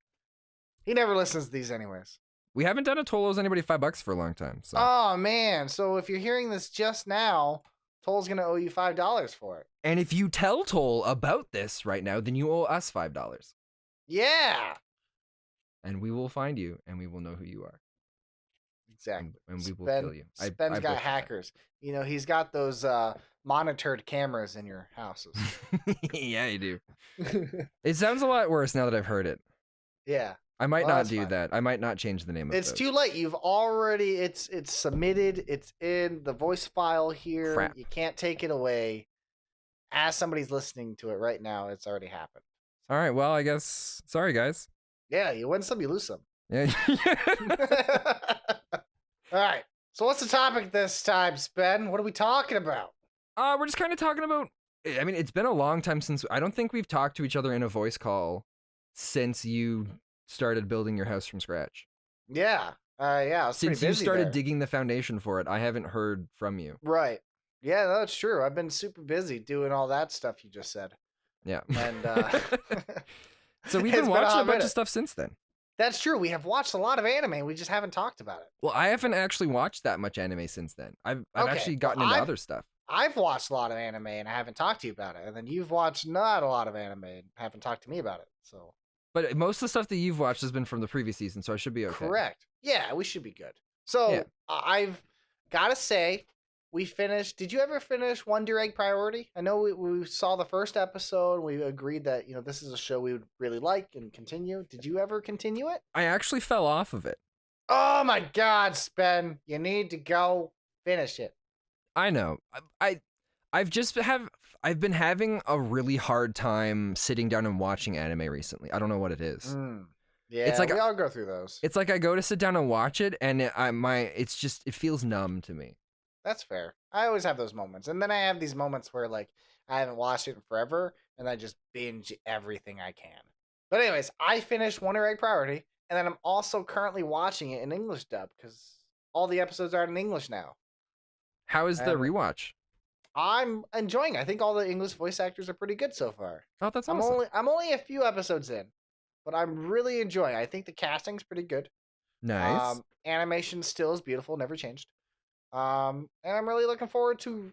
He never listens to these anyways. We haven't done a Toll owes anybody $5 for a long time. So. Oh, man. So if you're hearing this just now, Toll's going to owe you $5 for it. And if you tell Toll about this right now, then you owe us $5. Yeah. And we will find you and we will know who you are. Exactly. And we will Spen- kill you. Spen's I got butchered that. hackers. You know, he's got those monitored cameras in your houses. Yeah, you do. It sounds a lot worse now that I've heard it. Yeah. I might Well, not that's do fine. that. I might not change the name of It's those. too late. You've already it's submitted. It's in the voice file here. Crap. You can't take it away. As somebody's listening to it right now, it's already happened. All right, well, I guess. Sorry, guys. Yeah, you win some, you lose some. Yeah. All right. So what's the topic this time, Spen? What are we talking about? We're just kind of talking about. I mean, it's been a long time since. I don't think we've talked to each other in a voice call since you started building your house from scratch. Yeah. Yeah, I was Since pretty you busy started there. digging the foundation for it, I haven't heard from you. Right. Yeah, no, that's true. I've been super busy doing all that stuff you just said. Yeah. And So we've it's been watching hot a bunch minute. of stuff since then. That's true. We have watched a lot of anime. We just haven't talked about it. Well, I haven't actually watched that much anime since then. I've Okay, actually well, gotten into other stuff. I've watched a lot of anime and I haven't talked to you about it. And then you've watched not a lot of anime and haven't talked to me about it. So But most of the stuff that you've watched has been from the previous season, so I should be okay. correct. Yeah, we should be good. So Yeah. I've got to say, we finished. Did you ever finish Wonder Egg Priority? I know we saw the first episode. We agreed that this is a show we would really like and continue. Did you ever continue it? I actually fell off of it. Oh my God, Spen! You need to go finish it. I know. I've been having a really hard time sitting down and watching anime recently. I don't know what it is. Yeah, It's like we all go through those. It's like I go to sit down and watch it, and it feels numb to me. That's fair. I always have those moments, and then I have these moments where like I haven't watched it in forever, and I just binge everything I can. But anyways, I finished Wonder Egg Priority, and then I'm also currently watching it in English dub because all the episodes are in English now. How is the And rewatch? I'm enjoying it. I think all the English voice actors are pretty good so far. Oh, that's awesome. I'm only a few episodes in, but I'm really enjoying it. I think the casting's pretty good. Nice. Animation still is beautiful, never changed. And I'm really looking forward to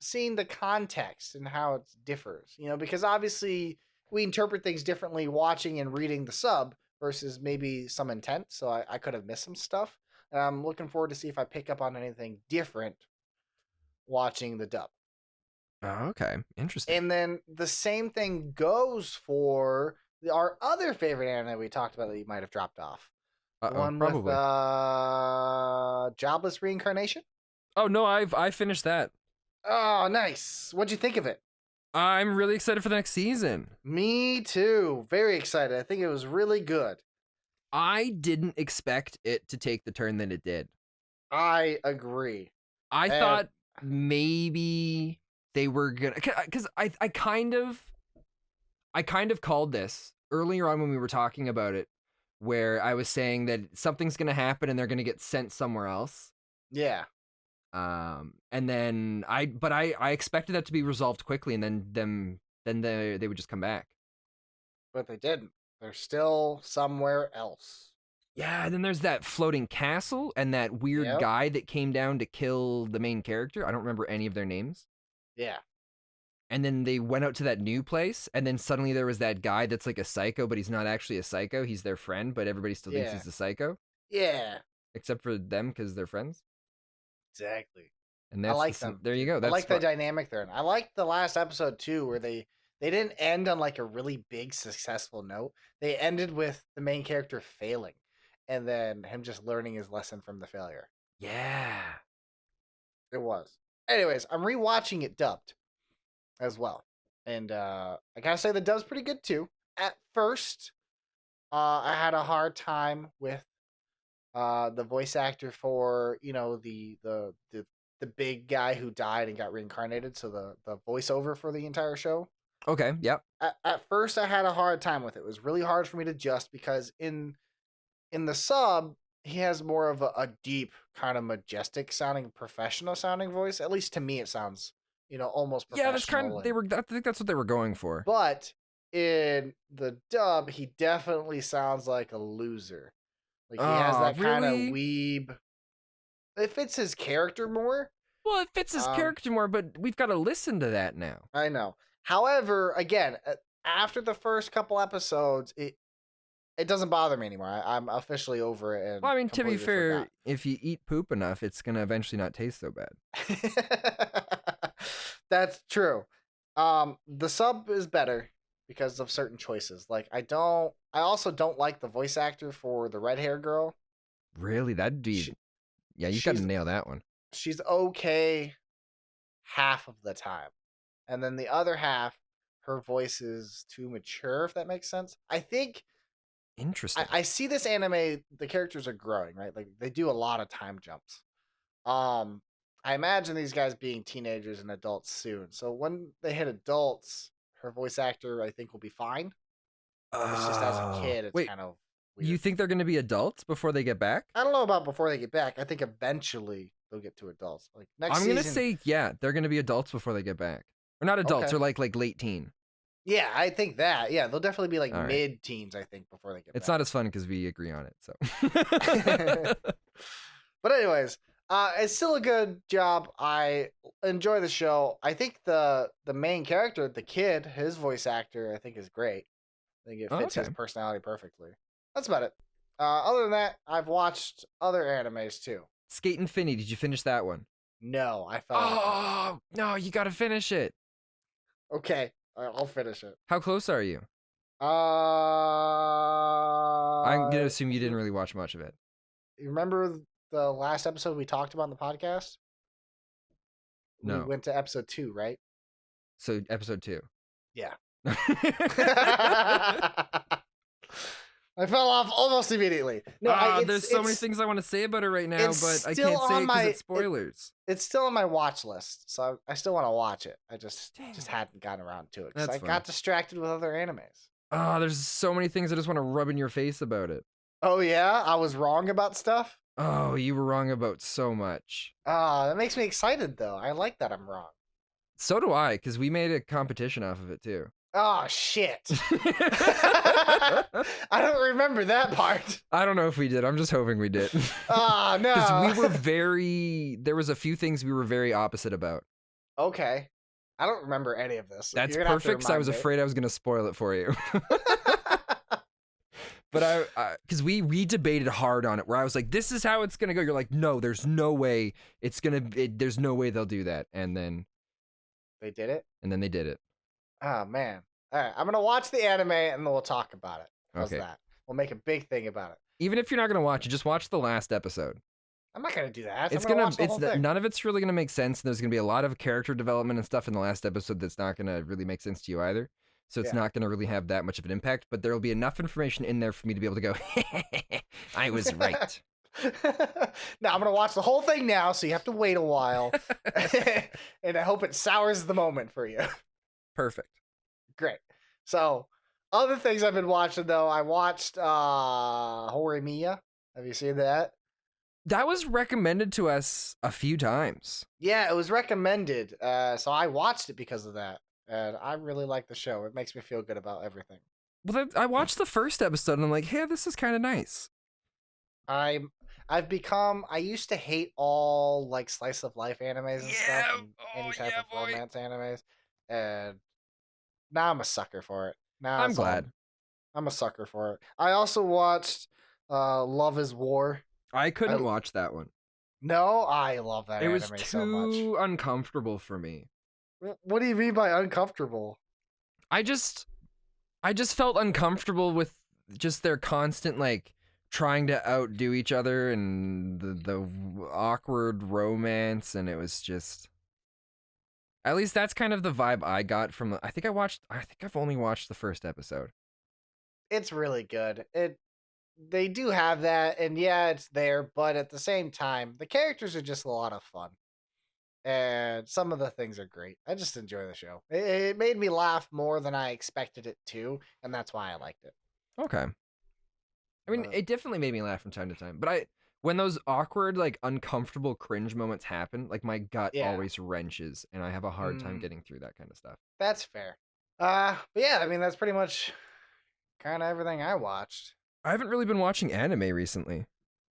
seeing the context and how it differs. Because obviously we interpret things differently watching and reading the sub versus maybe some intent. So I could have missed some stuff. And I'm looking forward to see if I pick up on anything different watching the dub. Oh, okay. Interesting. And then the same thing goes for our other favorite anime we talked about that you might have dropped off. The one probably. with Jobless Reincarnation. Oh no, I finished that. Oh, nice. What'd you think of it? I'm really excited for the next season. Me too. Very excited. I think it was really good. I didn't expect it to take the turn that it did. I agree. I thought maybe they were gonna, because I kind of called this earlier on when we were talking about it, where I was saying that something's gonna happen and they're gonna get sent somewhere else. Yeah. And then I expected that to be resolved quickly, and then they would just come back. But they didn't. They're still somewhere else. Yeah, and then there's that floating castle and that weird guy that came down to kill the main character. I don't remember any of their names. Yeah. And then they went out to that new place, and then suddenly there was that guy that's like a psycho, but he's not actually a psycho. He's their friend, but everybody still thinks he's a psycho. Yeah. Except for them, because they're friends. Exactly. And that's I like them. There you go. I like the dynamic there. And I like the last episode too, where they didn't end on like a really big successful note. They ended with the main character failing, and then him just learning his lesson from the failure. Yeah. It was. Anyways, I'm rewatching it dubbed as well. And I gotta say the dub's pretty good too. At first, I had a hard time with the voice actor for the big guy who died and got reincarnated. So the voiceover for the entire show. Okay. Yep. At first, I had a hard time with it. It was really hard for me to adjust because in the sub, he has more of a deep, kind of majestic sounding, professional sounding voice. At least to me, it sounds almost professional. Yeah, that's kind of I think that's what they were going for. But in the dub, he definitely sounds like a loser. Like he has that kind of weeb. It fits his character more. Well, it fits his character more, but we've got to listen to that now. I know. However, again, after the first couple episodes, it doesn't bother me anymore. I'm officially over it. And well, I mean, to be fair, if you eat poop enough, it's gonna eventually not taste so bad. That's true. The sub is better because of certain choices. Like I also don't like the voice actor for the red hair girl. Really? That'd be yeah, you gotta nail that one. She's okay half of the time. And then the other half, her voice is too mature, if that makes sense. I think Interesting. I see this anime. The characters are growing, right? Like they do a lot of time jumps. Um, I imagine these guys being teenagers and adults soon. So when they hit adults, her voice actor I think will be fine. It's just as a kid, it's Wait, kind of you weird. think they're going to be adults before they get back? I don't know about before they get back. I think eventually they'll get to adults. Like next I'm going to season. say, yeah, they're going to be adults before they get back. Or not adults, Okay. or like late teen. Yeah, I think that. Yeah, they'll definitely be like All right. mid-teens, I think, before they get It's back. not as fun because we agree on it. So, But anyways, it's still a good job. I enjoy the show. I think the main character, the kid, his voice actor, I think is great. I think it fits his okay. personality perfectly. That's about it. Other than that, I've watched other animes too. Skate and Finny, did you finish that one? No, I fell off. Oh no, you got to finish it. Okay, I'll finish it. How close are you? I'm I'm gonna assume you didn't really watch much of it. You remember the last episode we talked about on the podcast? We No. went to episode 2, right? So episode 2. Yeah. I fell off almost immediately. No, there's so many things I want to say about it right now, it's but I still can't say on it because my- it's spoilers. It's still on my watch list, so I still want to watch it. I just Dang. hadn't gotten around to it because That's I fine. got distracted with other animes. There's so many things I just want to rub in your face about it. Oh yeah, I was wrong about stuff. Oh, you were wrong about so much. That makes me excited though. I like that I'm wrong. So do I, because we made a competition off of it too. Oh shit! I don't remember that part. I don't know if we did. I'm just hoping we did. Oh no! Because we were there was a few things we were very opposite about. Okay. I don't remember any of this. That's You're gonna have to perfect, because I was remind me. afraid I was going to spoil it for you. But because we debated hard on it, where I was like, this is how it's going to go. You're like, no, there's no way there's no way they'll do that. And then They did it? they did it. Oh, man. All right. I'm going to watch the anime and then we'll talk about it. How's Okay. that? We'll make a big thing about it. Even if you're not going to watch it, just watch the last episode. I'm not going to do that. It's I'm gonna watch the whole thing. none of it's really gonna make sense. There's gonna be a lot of character development and stuff in the last episode that's not gonna really make sense to you either. So it's Yeah. not gonna really have that much of an impact. But there will be enough information in there for me to be able to go, I was right. Now I'm going to watch the whole thing now, so you have to wait a while. And I hope it sours the moment for you. Perfect. Great. So, other things I've been watching though, I watched Horimiya. Have you seen that? That was recommended to us a few times. Yeah, it was recommended. So I watched it because of that. And I really like the show. It makes me feel good about everything. Well, I watched the first episode and I'm like, hey, this is kind of nice. I used to hate all like slice of life animes and stuff and any type of romance animes. And now I'm a sucker for it. Now I'm it's all- glad. I'm a sucker for it. I also watched Love is War. I couldn't watch that one. No, I love that It anime was so much. too uncomfortable for me. What do you mean by uncomfortable? I just felt uncomfortable with just their constant like trying to outdo each other and the awkward romance, and it was just, at least that's kind of the vibe I got from I think I've only watched the first episode. It's really good. They do have that, and yeah, it's there, but at the same time, the characters are just a lot of fun. And some of the things are great. I just enjoy the show. It made me laugh more than I expected it to, and that's why I liked it. Okay. I mean, it definitely made me laugh from time to time, but when those awkward, like uncomfortable cringe moments happen, like my gut Yeah. always wrenches and I have a hard time getting through that kind of stuff. That's fair. But yeah, I mean, that's pretty much kind of everything I watched. I haven't really been watching anime recently.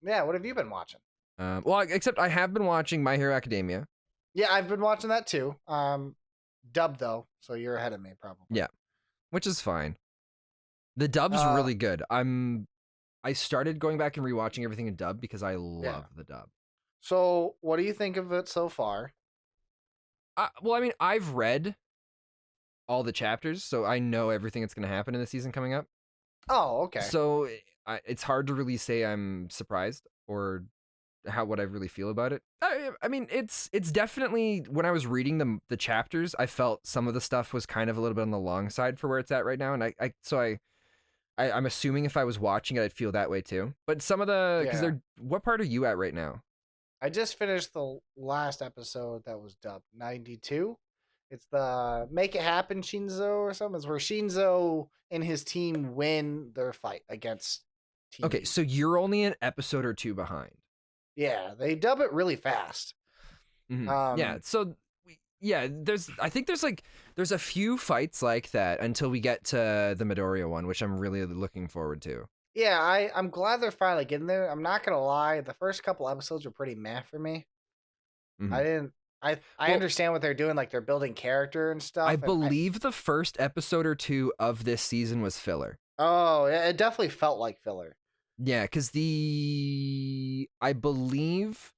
Yeah, what have you been watching? Well, except I have been watching My Hero Academia. Yeah, I've been watching that too. Dubbed though, so you're ahead of me probably. Yeah, which is fine. The dub's really good. I started going back and rewatching everything in dub because I love the dub. So, what do you think of it so far? Well, I mean, I've read all the chapters, so I know everything that's going to happen in the season coming up. Oh, okay. So it's hard to really say I'm surprised or what I really feel about it. I mean, it's definitely, when I was reading the chapters, I felt some of the stuff was kind of a little bit on the long side for where it's at right now, and I I'm assuming if I was watching it, I'd feel that way too. But some of the, because Yeah. they're, what part are you at right now? I just finished the last episode that was dubbed 92. It's the Make It Happen Shinzo or something. It's where Shinzo and his team win their fight against Team Okay, B. so you're only an episode or two behind. Yeah, they dub it really fast. Yeah, so yeah, I think there's a few fights like that until we get to the Midoriya one, which I'm really looking forward to. Yeah, I'm glad they're finally getting there. I'm not gonna lie, the first couple episodes were pretty meh for me. Mhm. I didn't. I Well, understand what they're doing, like they're building character and I stuff. And believe the first episode or two of this season was filler. oh, yeah, it definitely felt like filler. Yeah, because I believe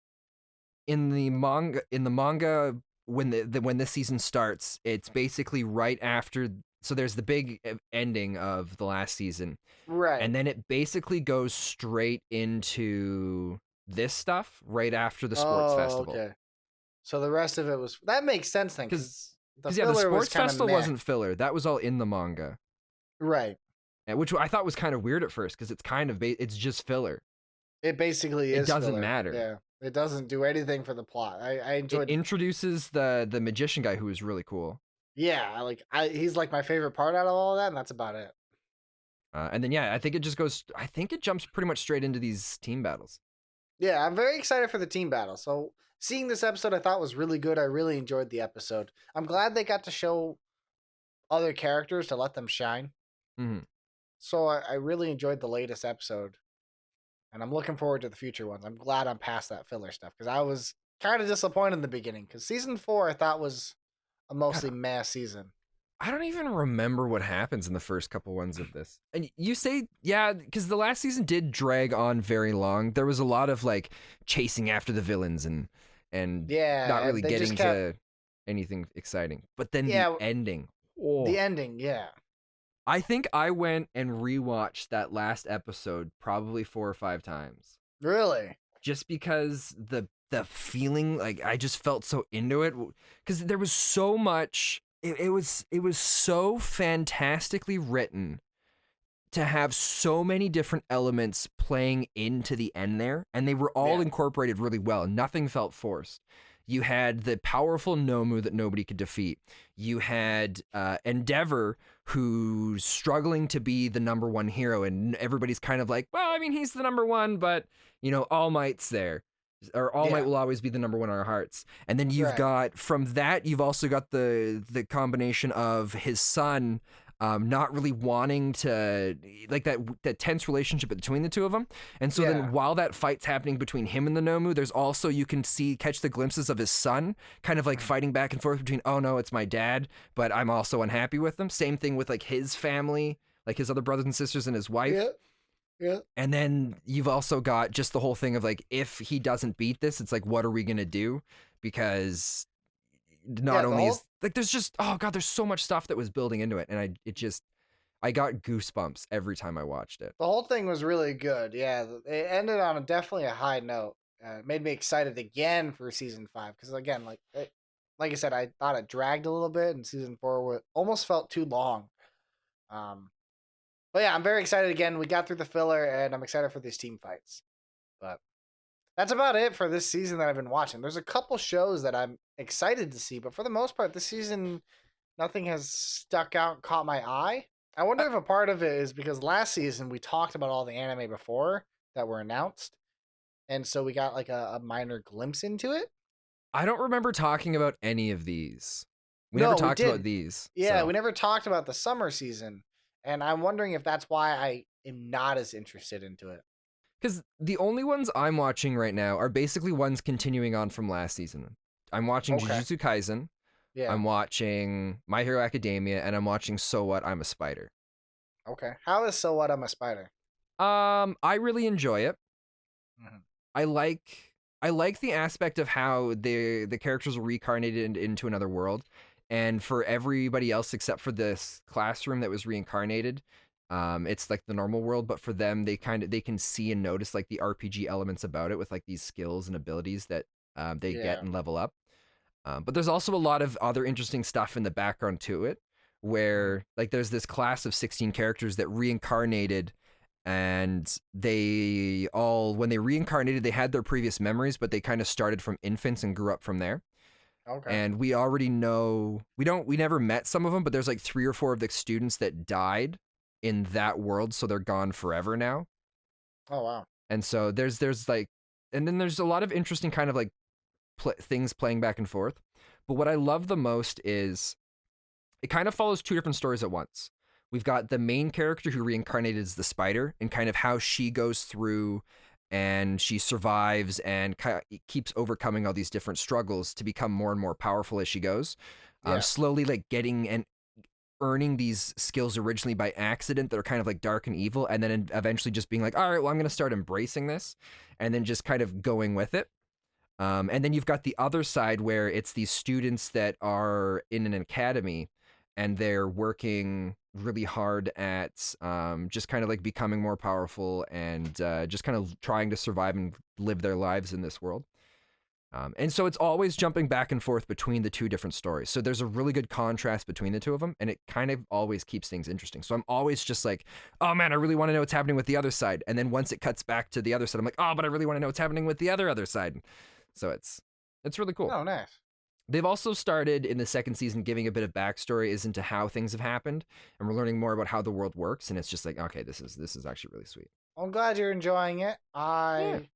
in the manga when when this season starts, it's basically right after. So there's the big ending of the last season, Right. and then it basically goes straight into this stuff right after the sports Oh, festival. okay. So the rest of it was that makes sense then, because the Yeah, the filler was sports kind of festival meh. wasn't filler. That was all in the manga, Right. which I thought was kind of weird at first because it's kind of it's just filler. It basically It is. doesn't filler. matter. Yeah. It doesn't do anything for the plot. I It enjoyed. introduces the magician guy who is really cool. Yeah, he's like my favorite part out of all that, and that's about it. And then yeah, I think it jumps pretty much straight into these team battles. Yeah, I'm very excited for the team battle. So seeing this episode, I thought was really good. I really enjoyed the episode. I'm glad they got to show other characters to let them shine. Mm-hmm. So I really enjoyed the latest episode, and I'm looking forward to the future ones. I'm glad I'm past that filler stuff because I was kind of disappointed in the beginning because season 4 I thought was a mostly meh season. I don't even remember what happens in the first couple ones of this. And you say, yeah, because the last season did drag on very long. There was a lot of like chasing after the villains and Yeah, not really they getting just kept to anything exciting. But then yeah the ending. Oh. the ending. Yeah, I think I went and rewatched that last episode probably 4 or 5 times. really. Just because the feeling, like I just felt so into it because there was so much. It was so fantastically written to have so many different elements playing into the end there, and they were all Yeah. incorporated really well. Nothing felt forced. You had the powerful Nomu that nobody could defeat. You had Endeavor, who's struggling to be the number one hero, and everybody's kind of like, well, I mean, he's the number one, but All Might's there. Or All Might will always be the number one in our hearts. And then you've Right. got, from that, you've also got the combination of his son not really wanting to, like that tense relationship between the two of them. And so Yeah. then while that fight's happening between him and the Nomu, there's also, you can catch the glimpses of his son kind of like fighting back and forth between, oh no, it's my dad, but I'm also unhappy with him. Same thing with like his family, like his other brothers and sisters and his wife. Yeah. Yeah. And then you've also got just the whole thing of like, if he doesn't beat this, it's like, what are we going to do? Because not the only whole- is like, there's just, oh God, there's so much stuff that was building into it. And I got goosebumps every time I watched it. The whole thing was really good. Yeah, it ended on definitely a high note. It made me excited again for season 5 because again, like I said, I thought it dragged a little bit, and season 4 almost felt too long. But yeah, I'm very excited again. We got through the filler, and I'm excited for these team fights. But that's about it for this season that I've been watching. There's a couple shows that I'm excited to see, but for the most part, this season, nothing has stuck out and caught my eye. I wonder if a part of it is because last season we talked about all the anime before that were announced, and so we got like a minor glimpse into it. I don't remember talking about any of these. We No, never we talked about didn't. these. Yeah, so. we never talked about the summer season, and I'm wondering if that's why I am not as interested into it. Because the only ones I'm watching right now are basically ones continuing on from last season. I'm watching Okay. Jujutsu Kaisen. Yeah. I'm watching My Hero Academia, and I'm watching So What, I'm a Spider. Okay. How is So What, I'm a Spider? I really enjoy it. Mhm. I like the aspect of how the characters are reincarnated into another world, and for everybody else except for this classroom that was reincarnated, it's like the normal world. But for them, they can see and notice like the RPG elements about it with like these skills and abilities that they get and level up. But there's also a lot of other interesting stuff in the background to it, where like there's this class of 16 characters that reincarnated, and they all, when they reincarnated, they had their previous memories, but they kind of started from infants and grew up from there. Okay. And we already know, we never met some of them, but there's like 3 or 4 of the students that died in that world, so they're gone forever now. Oh wow. And so there's like, and then there's a lot of interesting kind of like things playing back and forth. But what I love the most is it kind of follows 2 different stories at once. We've got the main character who reincarnated as the spider, and kind of how she goes through and she survives and keeps overcoming all these different struggles to become more and more powerful as she goes. Yeah. Slowly like getting and earning these skills originally by accident that are kind of like dark and evil, and then eventually just being like, all right, well, I'm going to start embracing this, and then just kind of going with it. And then you've got the other side where it's these students that are in an academy and they're working really hard at just kind of like becoming more powerful and just kind of trying to survive and live their lives in this world. And so it's always jumping back and forth between the 2 different stories. So there's a really good contrast between the 2 of them, and it kind of always keeps things interesting. So I'm always just like, oh man, I really want to know what's happening with the other side. And then once it cuts back to the other side, I'm like, oh, but I really want to know what's happening with the other side. So it's really cool. Oh, nice. They've also started in the 2nd season giving a bit of backstory as into how things have happened, and we're learning more about how the world works. And it's just like, okay, this is actually really sweet. I'm glad you're enjoying it. I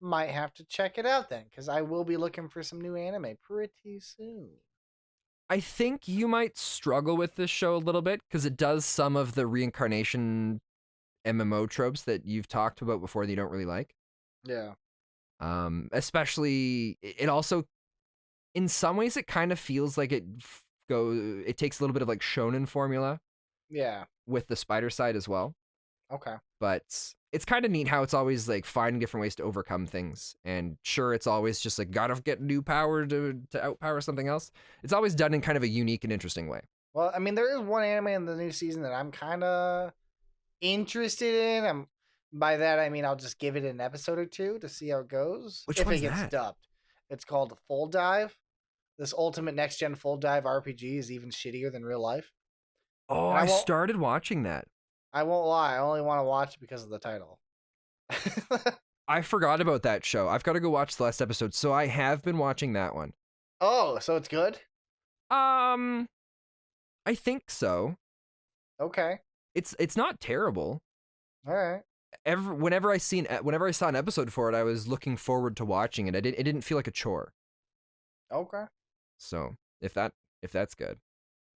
might have to check it out then, because I will be looking for some new anime pretty soon. I think you might struggle with this show a little bit because it does some of the reincarnation MMO tropes that you've talked about before that you don't really like. Yeah. Especially, it also, in some ways, it kind of feels like it takes a little bit of like shonen formula. Yeah. With the spider side as well. Okay. But it's kind of neat how it's always like finding different ways to overcome things. And sure, it's always just like gotta get new power to outpower something else. It's always done in kind of a unique and interesting way. Well, I mean, there is one anime in the new season that I'm kind of interested in. By that, I mean I'll just give it an episode or 2 to see how it goes. Which if one's it gets that? dubbed. It's called Full Dive. This ultimate next gen full dive RPG is even shittier than real life. Oh, I started watching that. I won't lie. I only want to watch it because of the title. I forgot about that show. I've got to go watch the last episode. So I have been watching that one. Oh, so it's good? I think so. Okay. It's not terrible. All right. Whenever I saw an episode for it, I was looking forward to watching it. It didn't feel like a chore. Okay. So if that's good.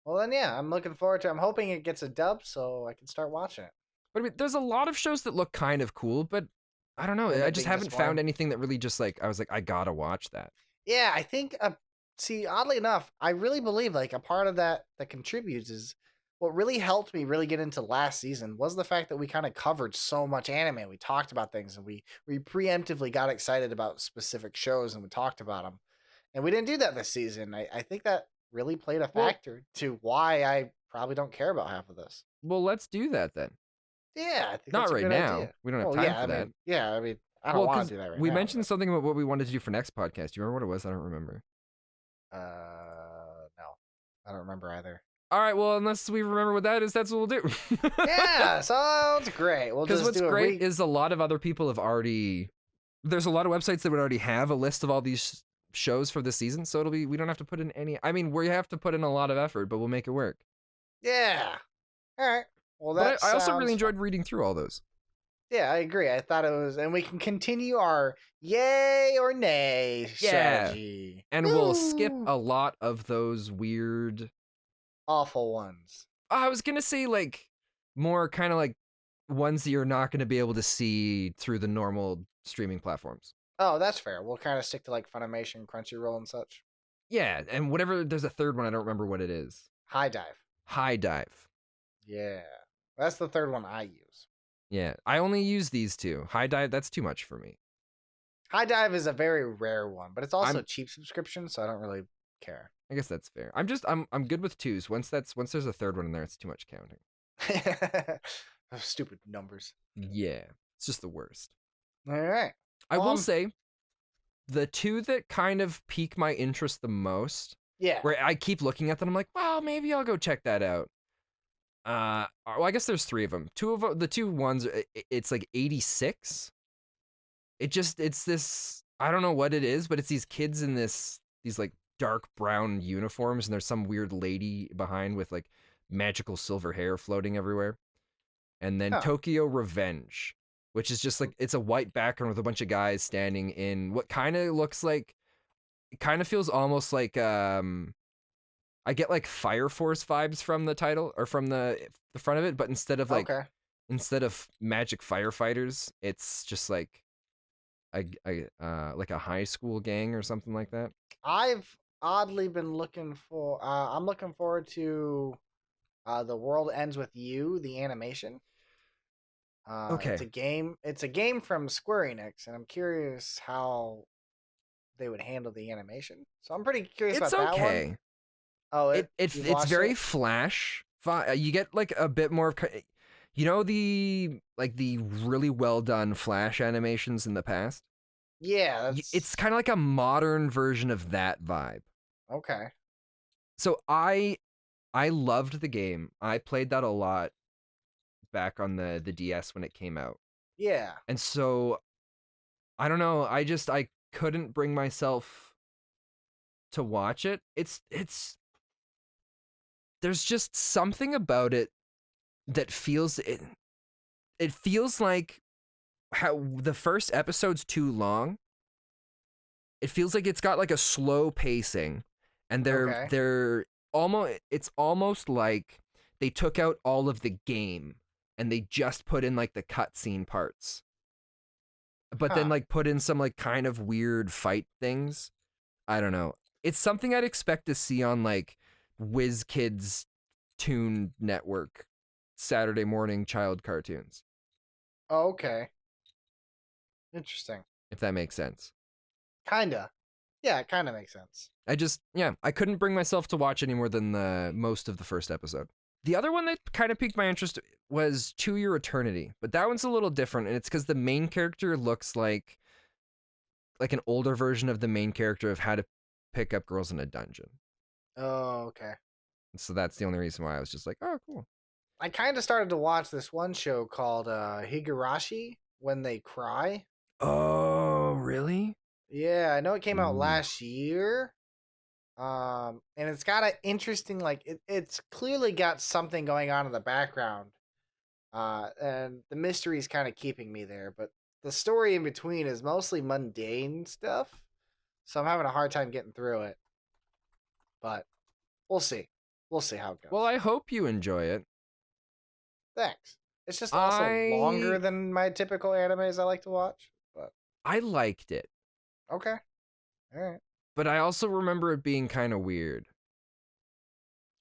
Well then, yeah, I'm looking forward to it. I'm hoping it gets a dub so I can start watching it. But I mean, there's a lot of shows that look kind of cool, but I don't know. I just haven't found anything that really just like I was like, I gotta watch that. Yeah, I think. See, oddly enough, I really believe like a part of that contributes is what really helped me really get into last season was the fact that we kind of covered so much anime. We talked about things and we preemptively got excited about specific shows and we talked about them. And we didn't do that this season. I think that really played a factor to why I probably don't care about half of this. Well, let's do that then. Yeah, I think not that's right a good now. idea. We don't have time for that. I mean, I don't want to do that right now. We mentioned something about what we wanted to do for next podcast. Do you remember what it was? I don't remember. No, I don't remember either. All right, well, unless we remember what that is, that's what we'll do. Yeah, sounds great. We'll just what's do great is a lot of other people have already. There's a lot of websites that would already have a list of all these shows for this season, so we don't have to put in any. I mean, we have to put in a lot of effort, but we'll make it work. Yeah. All right. Well, but I also really enjoyed reading through all those. Yeah, I agree. I thought it was, and we can continue our yay or nay strategy. And we'll skip a lot of those weird, awful ones. I was gonna say like more kind of like ones that you're not gonna be able to see through the normal streaming platforms. Oh, that's fair. We'll kind of stick to like Funimation, Crunchyroll, and such. Yeah, and whatever. There's a third one. I don't remember what it is. High Dive. High Dive. Yeah, that's the third one I use. Yeah, I only use these 2. High Dive, that's too much for me. High Dive is a very rare one, but it's also a cheap subscription, so I don't really care. I guess that's fair. I'm good with 2s. Once there's a third one in there, it's too much counting. Stupid numbers. Yeah, it's just the worst. All right. I will say, the 2 that kind of pique my interest the most, yeah, where I keep looking at them, I'm like, well, maybe I'll go check that out. Well, I guess there's three of them. The two ones, it's like 86. It's this, I don't know what it is, but it's these kids in these like dark brown uniforms, and there's some weird lady behind with like magical silver hair floating everywhere. And then Huh. Tokyo Revenge, which is just like, it's a white background with a bunch of guys standing in what kind of looks like, it kind of feels almost like I get like Fire Force vibes from the title or from the front of it, but instead of Okay. magic firefighters, it's just like like a high school gang or something like that. I've oddly been looking for. I'm looking forward to The World Ends with You, the animation. It's Okay, a game. It's a game from Square Enix, and I'm curious how they would handle the animation. So I'm pretty curious it's about that one. okay. Oh, you've It's watched very it? flash. You get like a bit more of, you know, the really well done flash animations in the past. Yeah, that's It's kind of like a modern version of that vibe. okay. So I loved the game. I played that a lot back on the DS when it came out. Yeah. And so I don't know, I couldn't bring myself to watch it. It's there's just something about it that feels it feels like how the first episode's too long. It feels like it's got like a slow pacing, and Okay. they're almost, it's almost like they took out all of the game and they just put in like the cutscene parts, but then Huh. like put in some like kind of weird fight things. I don't know. It's something I'd expect to see on like WizKids Toon Network Saturday morning child cartoons, Oh, okay. Interesting. if that makes sense. Kinda. Yeah, it kind of makes sense. I couldn't bring myself to watch any more than the most of the first episode. The other one that kind of piqued my interest was To Your Eternity, but that one's a little different, and it's because the main character looks like an older version of the main character of How to Pick Up Girls in a Dungeon. Oh, okay. So that's the only reason why I was just like, oh, cool. I kind of started to watch this one show called Higurashi When They Cry. Oh, really? Yeah, I know it came out Ooh. last year. And it's got an interesting, like, it's clearly got something going on in the background. And the mystery's kind of keeping me there, but the story in between is mostly mundane stuff. So I'm having a hard time getting through it. But we'll see. We'll see how it Well, goes. I hope you enjoy it. Thanks. It's just also longer I than my typical animes I like to watch. But I liked it, okay. All right. but I also remember it being kind of weird.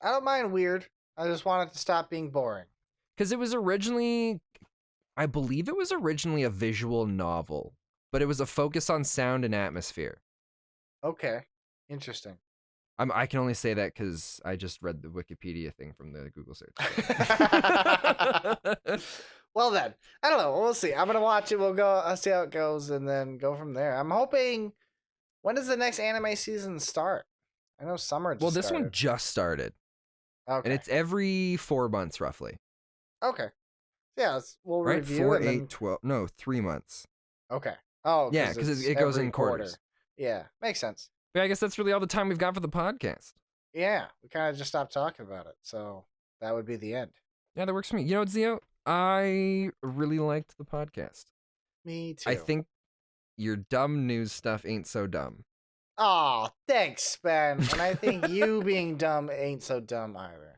I don't mind weird. I just want it to stop being boring. Because it was originally, I believe it was originally a visual novel, but it was a focus on sound and atmosphere. Okay. Interesting. I can only say that because I just read the Wikipedia thing from the Google search. Well then, I don't know. We'll see. I'm gonna watch it. We'll go. I'll see how it goes, and then go from there. I'm hoping. When does the next anime season start? I know summer Well, just this one started. just started, and Okay. it's every 4 months roughly, Okay. Yeah. We'll right? review 4, and 8, then. 12. No, 3 months. Okay. Oh, Yeah, because because it's it goes every in quarter. quarters. Yeah, makes sense. But I guess that's really all the time we've got for the podcast. Yeah, we kind of just stopped talking about it, so that would be the end. Yeah, that works for me. You know what, Zio? I really liked the podcast. Me too. I think your dumb news stuff ain't so dumb. Aw, thanks, Ben. And I think you being dumb ain't so dumb either.